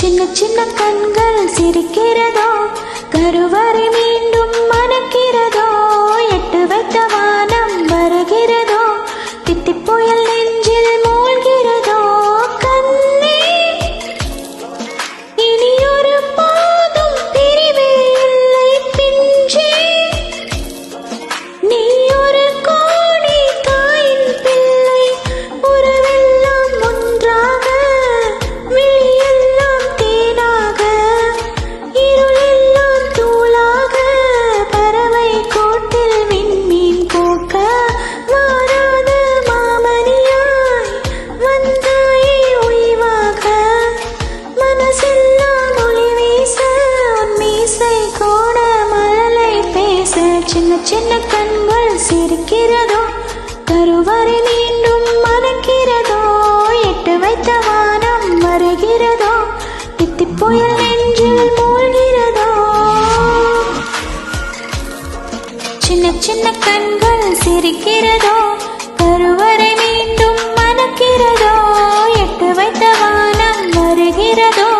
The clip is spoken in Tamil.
சின்ன சின்ன கண்கள் சிரிக்கிறதோ, கருவறை மீண்டும் மணக்கிறதோ, எட்டு வைத்த வானம் வருகிறதோ, தித்தி புயல் நெஞ்சில் மூழ்கிறதோ. கண்ணே இனி ஒரு பாதும் பிரிவே இல்லை பிஞ்சே, நீ ஒரு கோடி தாயின் பிள்ளை, உறவெல்லாம் ஒன்றாக, விழியெல்லாம் தேனாக, இருளெல்லாம் தூளாக, பறவை கூட்டில் விண்மீன் போக்க வாராத மாமணியாய் வந்தாயே உய்வாக. மனசெல்லாம் ஒளி வீச உன் மீசை கூட மழலை பேச. சின்ன சின்ன கண்கள் சிரிக்கிறதோ, கருவறை மீண்டும் மணக்கிறதோ, எட்டு வைத்த வானம் வருகிறதோ, தித்தி புயல் நெஞ்சில் மூழ்கிறதோ. சின்ன சின்ன கண்கள் சிரிக்கிறதோ, கருவறை மீண்டும் மணக்கிறதோ, எட்டு வைத்த வானம் வருகிறதோ,